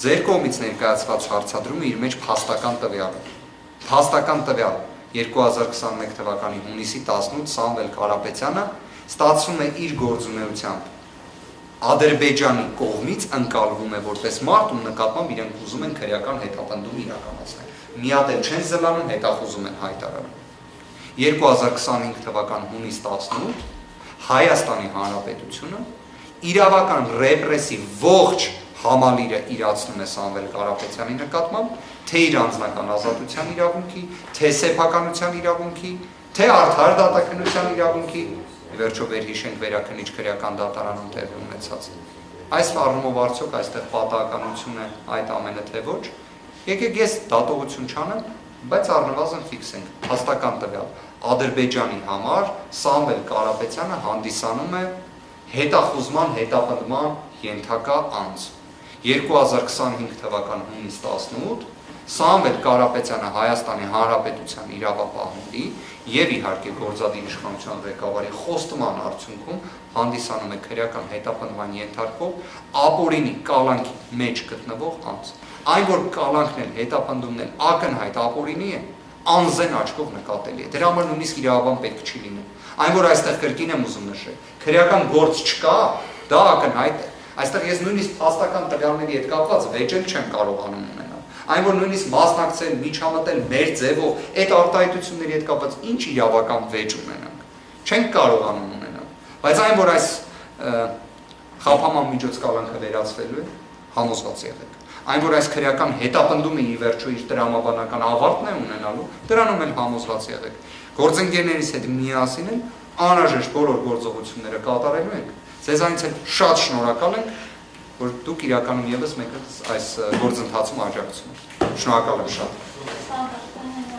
Ձեր կողմից ներկայացված հարցադրումը իր մեջ փաստական տվյալ է։ Փաստական տվյալ 2021 թվականի հունիսի 18 Սամվել Կարապետյանը ստացվում է իր գործունեությամբ Ադրբեջանի կողմից ընկալվում է որպես մարդ, ում նկատմամբ իրենք ուզում են քրեական հետապնդում իրականացնել։ Մի հատ էլ չեն զլանում, հետախուզում են հայտարարում։ 2025 թվական հունիս 18 Հայաստանի Հանրապետությունը իրավական ռեպրեսիվ ողջ համալիրը իրացնում է Սամվել Կարապետյանի նկատմամբ, թե իր անձնական ազատության իրավունքի, թե սեփականության իրավունքի, թե արդար դատաքննության իրավունքի, վերջո վերհիշենք վերաքննիչ քրեական դատարանում տեղի ունեցած։ Այս առումով արդյոք այստեղ պատահականություն է այդ ամենը թե ոչ։ Եկեք ես դատողություն չանեմ, բայց առնվազն ֆիքսենք փաստական տվյալ։ Ադրբեջանի համար Սամվել Կարապետյանը հանդիսանում է հետախուզման, հետապնդման ենթակա անձ։ 2025 թվական հունիս 18 Սամվել Կարապետյանը Հայաստանի Հանրապետության իրավապահների եւ իհարկե գործադիր իշխանության ղեկավարի խոստման արդյունքում հանդիսանում է քրեական հետապնդման ենթարկվող ապօրինի կալանքի մեջ գտնվող անձ։ Այն որ կալանքն էլ հետապնդումն էլ ակնհայտ ապօրինի է, անզեն աչքով նկատելի է։ Դրա համար նույնիսկ իրավաբան պետք չի լինի։ Այն որ այստեղ կրկին եմ ուզում նշել, քրեական գործ չկա, դա ակնհայտ է։ Այստեղ ես նույնիսկ փաստական տվյալների հետ կապված վեճել չեմ կարողանում ունենալ։ Այն որ նույնիսկ մասնակցել, միջամտել մեր ձևով այդ արտահայտությունների հետ կապված ինչ իրավական վեճ ունենանք, չենք կարողանում ունենալ։ Բայց այն որ այս խափաման միջոց կալանքը վերացվելու է, համոզված եղեք։ Այն որ այս քրեական հետապնդումը ի վերջո իր տրամաբանական ավարտն է ունենալու, դրանում էլ համոզված եղեք։ Գործընկերներից հետ միասին անհրաժեշտ բոլոր գործողությունները կատարելու ենք։ Ձեզանից էլ շատ շնորհակալ ենք, որ դուք իրականում եւս մեկ այս գործընթացում աջակցում եք։ Շնորհակալ եմ շատ։